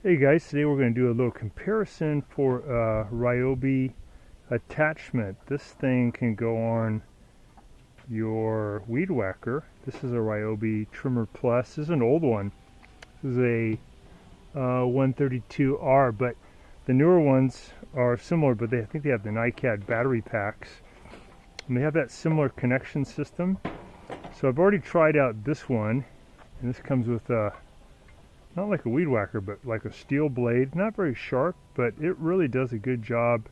Hey guys, today we're going to do a little comparison for Ryobi attachment. This thing can go on your weed whacker. This is a Ryobi Trimmer Plus. This is an old one. This is a 132R, but the newer ones are similar, but I think they have the NiCad battery packs. And they have that similar connection system. So I've already tried out this one, and this comes with not like a weed whacker, but like a steel blade. Not very sharp, but it really does a good job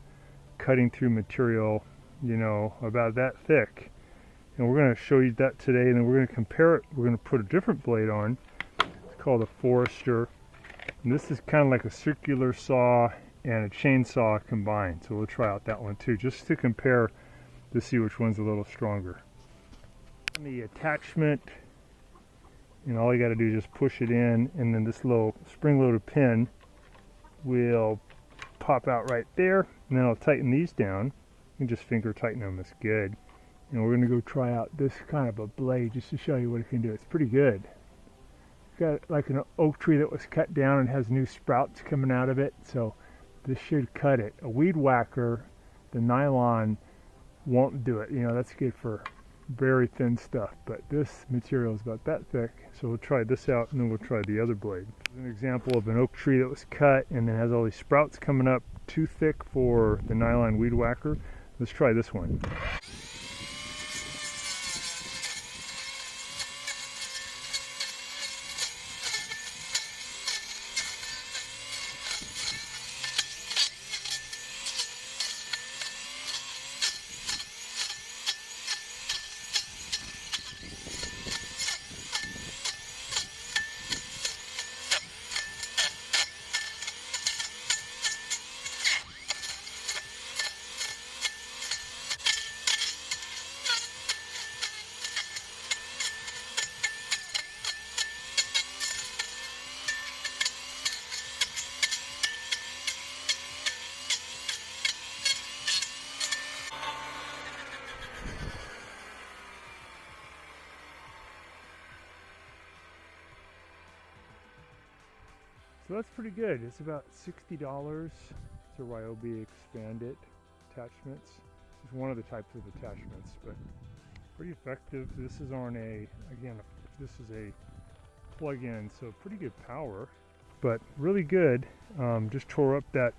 cutting through material, you know, about that thick. And we're going to show you that today, and then we're going to compare it. We're going to put a different blade on. It's called a Forester. And this is kind of like a circular saw and a chainsaw combined. So we'll try out that one too, just to compare to see which one's a little stronger. On the attachment, and all you got to do is just push it in, and then this little spring-loaded pin will pop out right there, and then I'll tighten these down. You can just finger tighten them. It's good. And we're going to go try out this kind of a blade just to show you what it can do. It's pretty good. It's got like an oak tree that was cut down and has new sprouts coming out of it, so this should cut it. A weed whacker, the nylon won't do it. You know, that's good for very thin stuff, but this material is about that thick, so we'll try this out and then we'll try the other blade. An example of an oak tree that was cut and then has all these sprouts coming up, too thick for the nylon weed whacker. Let's try this one. So that's pretty good. It's about $60. It's a Ryobi Expand-It Attachments. It's one of the types of attachments, but pretty effective. This is on a, again, this is a plug-in, so pretty good power, but really good. Just tore up that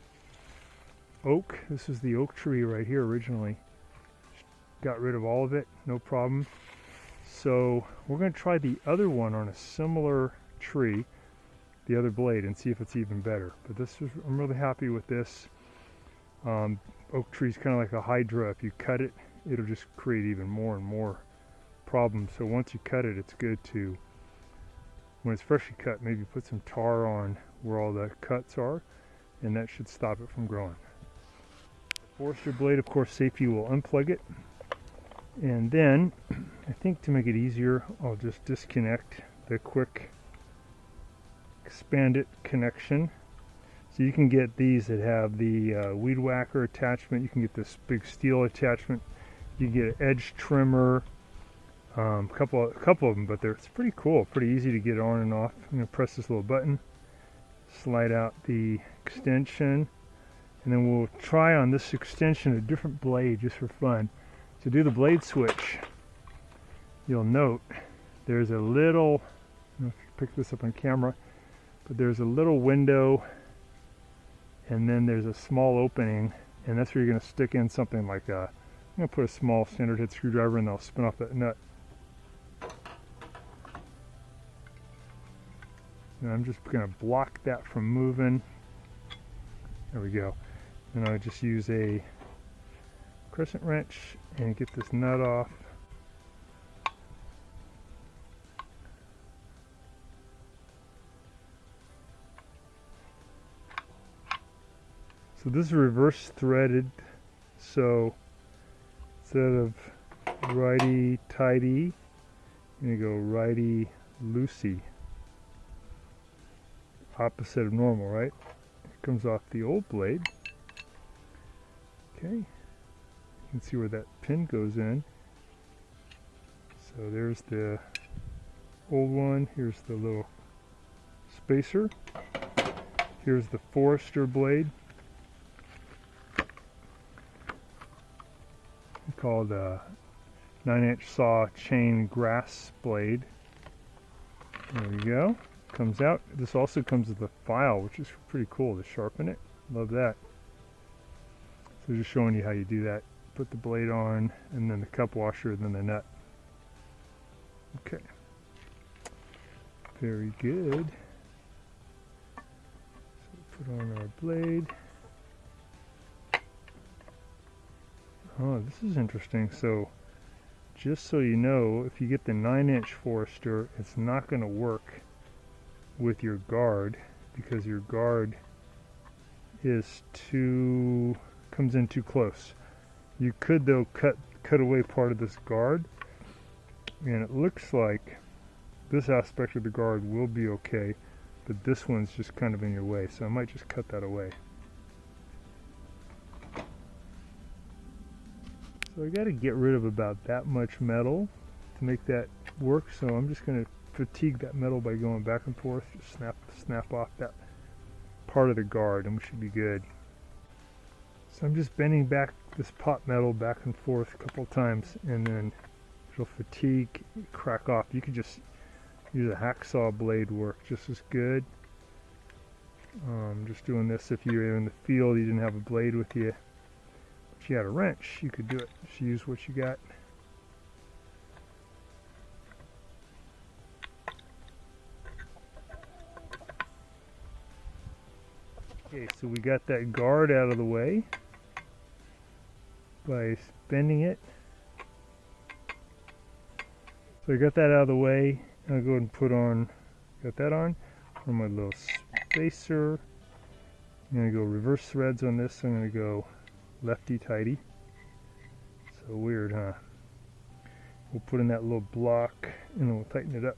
oak. This is the oak tree right here originally. Got rid of all of it, no problem. So we're going to try the other one on a similar tree, the other blade, and see if it's even better. But this is, I'm really happy with this. Oak tree is kind of like a hydra. If you cut it, it'll just create even more and more problems. So once you cut it, it's good to, when it's freshly cut, maybe put some tar on where all the cuts are, and that should stop it from growing. Forester blade, of course, safety will unplug it. And then, I think to make it easier, I'll just disconnect the quick Expand-It connection. So you can get these that have the weed whacker attachment. You can get this big steel attachment. You can get an edge trimmer, a couple of them, but it's pretty cool, pretty easy to get on and off. I'm going to press this little button, slide out the extension, and then we'll try on this extension a different blade just for fun. To do the blade switch, you'll note there's a little, I don't know if you can pick this up on camera, but there's a little window, and then there's a small opening, and that's where you're going to stick in something like a, I'm going to put a small standard head screwdriver and I'll spin off that nut. And I'm just going to block that from moving. There we go. And I'll just use a crescent wrench and get this nut off. So this is reverse threaded, so instead of righty tighty, you go righty loosey. Opposite of normal, right? It comes off the old blade. Okay, you can see where that pin goes in. So there's the old one, here's the little spacer. Here's the Forester blade, called a 9-inch saw chain grass blade. There we go. Comes out. This also comes with a file, which is pretty cool to sharpen it. Love that. So just showing you how you do that. Put the blade on, and then the cup washer, and then the nut. Okay. Very good. So put on our blade. Oh, this is interesting. So, just so you know, if you get the 9-inch Forester, it's not going to work with your guard because your guard is comes in too close. You could though cut away part of this guard, and it looks like this aspect of the guard will be okay, but this one's just kind of in your way, so I might just cut that away. So I got to get rid of about that much metal to make that work, so I'm just going to fatigue that metal by going back and forth. Just snap off that part of the guard and we should be good. So I'm just bending back this pot metal back and forth a couple times, and then it'll fatigue, crack off. You could just use a hacksaw blade, work just as good. Just doing this if you're in the field, you didn't have a blade with you. If you had a wrench, you could do it. Just use what you got. Okay, so we got that guard out of the way by bending it. So I got that out of the way. I'll go ahead and got that on my little spacer. I'm going to go reverse threads on this. I'm going to go lefty-tighty. So weird, huh? We'll put in that little block and then we'll tighten it up.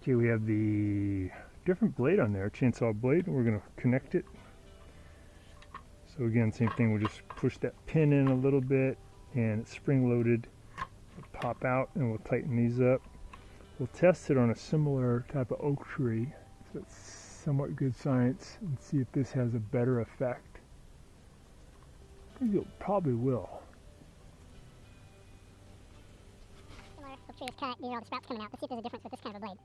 Okay, we have the different blade on there, chainsaw blade. We're going to connect it. So again, same thing, we'll just push that pin in a little bit and it's spring-loaded. It'll pop out and we'll tighten these up. We'll test it on a similar type of oak tree, so it's somewhat good science, and see if this has a better effect. I think it probably will. Similar oak tree is cut, these are all the sprouts coming out. Let's see if there's a difference with this kind of a blade.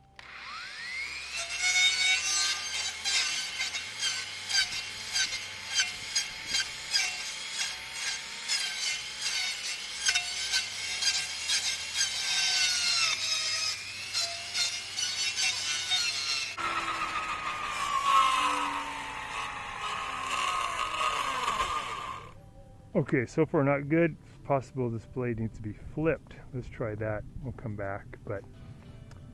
Okay, so far not good. It's possible this blade needs to be flipped. Let's try that. We'll come back. But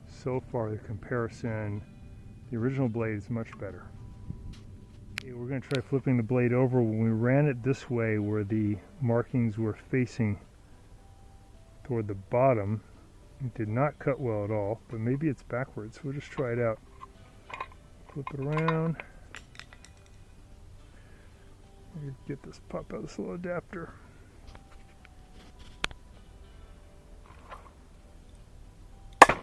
so far the comparison, the original blade is much better. Okay, we're going to try flipping the blade over. When we ran it this way, where the markings were facing toward the bottom, it did not cut well at all, but maybe it's backwards. We'll just try it out. Flip it around. Get this, pop out this little adapter. Okay.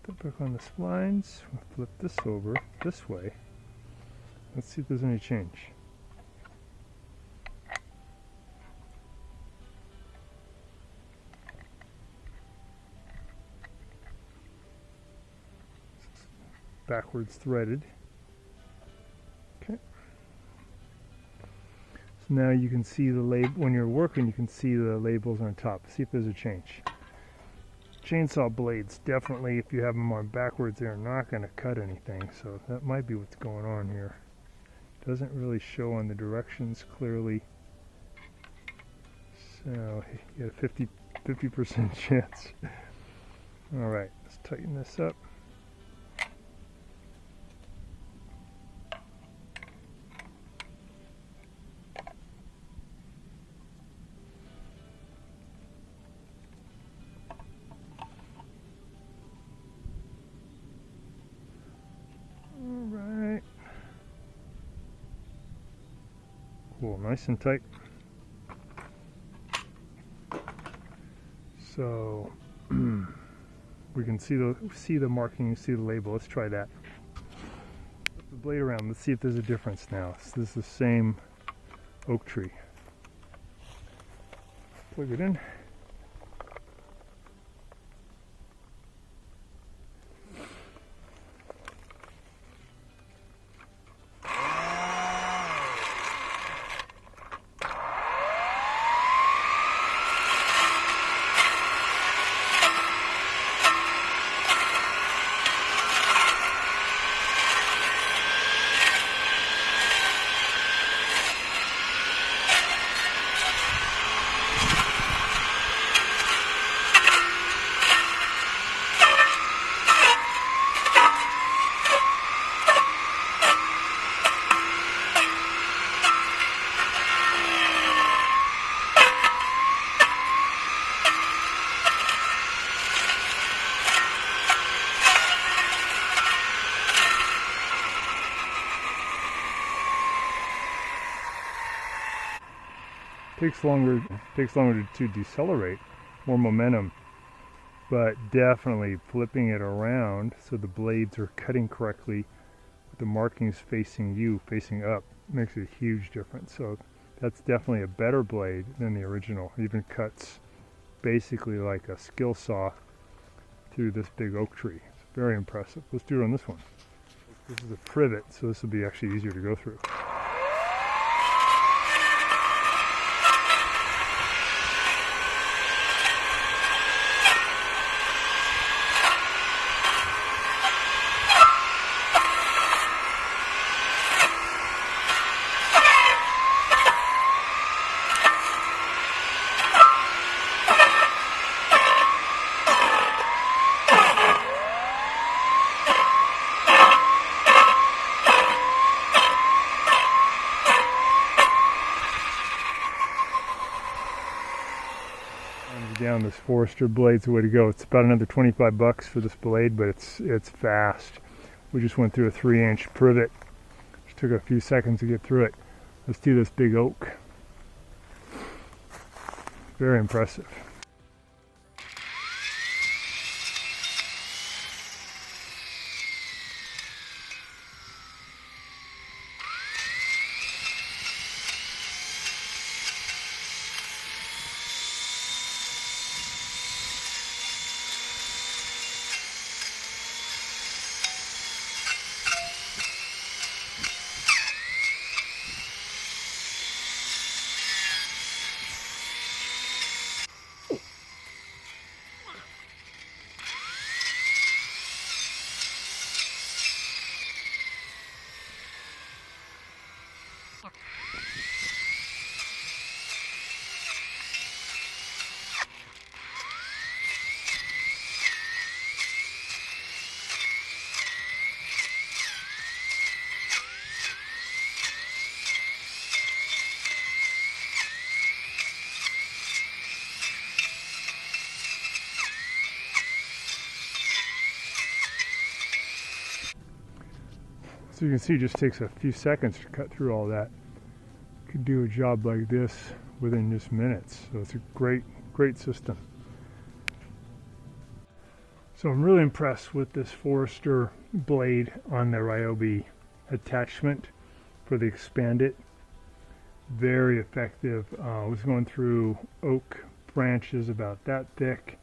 Put that back on the splines. We'll flip this over this way. Let's see if there's any change. Backwards threaded. Okay. So now you can see the label, when you're working you can see the labels on top. See if there's a change. Chainsaw blades, definitely if you have them on backwards, they're not going to cut anything, so that might be what's going on here. Doesn't really show on the directions clearly. So you got a 50% chance. Alright, let's tighten this up. Alright. Cool, nice and tight. So, we can see the marking, see the label. Let's try that. Flip the blade around. Let's see if there's a difference now. So this is the same oak tree. Plug it in. Takes longer to decelerate, more momentum, but definitely flipping it around so the blades are cutting correctly with the markings facing you, facing up, makes a huge difference. So that's definitely a better blade than the original. It even cuts basically like a skill saw through this big oak tree. It's very impressive. Let's do it on this one. This is a privet, so this will be actually easier to go through. Down, this Forester blade's the way to go. It's about another 25 bucks for this blade, but it's fast. We just went through a 3-inch privet. Just took a few seconds to get through it. Let's do this big oak. Very impressive. So you can see it just takes a few seconds to cut through all that. You could do a job like this within just minutes. So it's a great system. So I'm really impressed with this Forester blade on the Ryobi attachment for the Expand-It. Very effective. I was going through oak branches about that thick.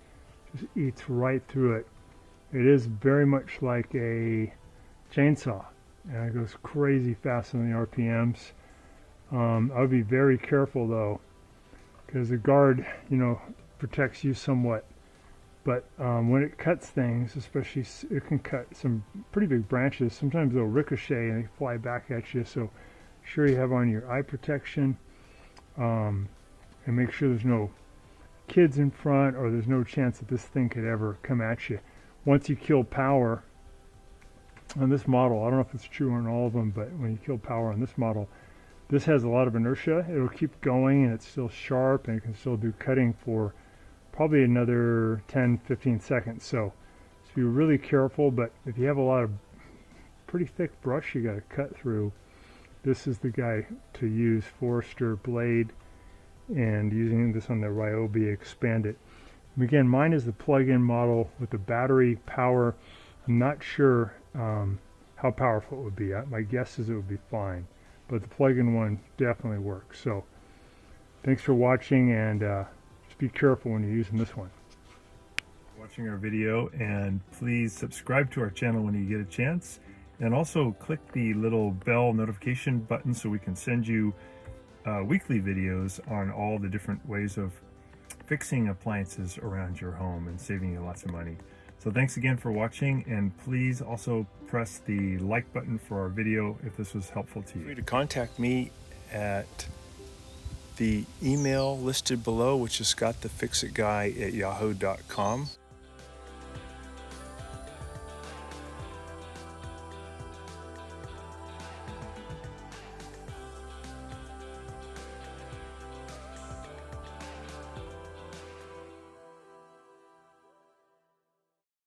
Just eats right through it. It is very much like a chainsaw. And it goes crazy fast on the RPMs. I would be very careful though, because the guard, protects you somewhat. But when it cuts things, especially, it can cut some pretty big branches. Sometimes they'll ricochet and they fly back at you. So sure you have on your eye protection, and make sure there's no kids in front, or there's no chance that this thing could ever come at you. Once you kill power on this model, I don't know if it's true on all of them, but when you kill power on this model, this has a lot of inertia. It'll keep going and it's still sharp, and it can still do cutting for probably another 10-15 seconds. So be really careful, but if you have a lot of pretty thick brush you got to cut through, this is the guy to use. Forester blade, and using this on the Ryobi Expand-It. Again, mine is the plug-in model with the battery power. I'm not sure how powerful it would be. My guess is it would be fine, but the plug-in one definitely works. So thanks for watching, and just be careful when you're using this one. Watching our video, and please subscribe to our channel when you get a chance, and also click the little bell notification button so we can send you weekly videos on all the different ways of fixing appliances around your home and saving you lots of money. So thanks again for watching, and please also press the like button for our video if this was helpful to you. Feel free to contact me at the email listed below, which is scottthefixitguy@yahoo.com.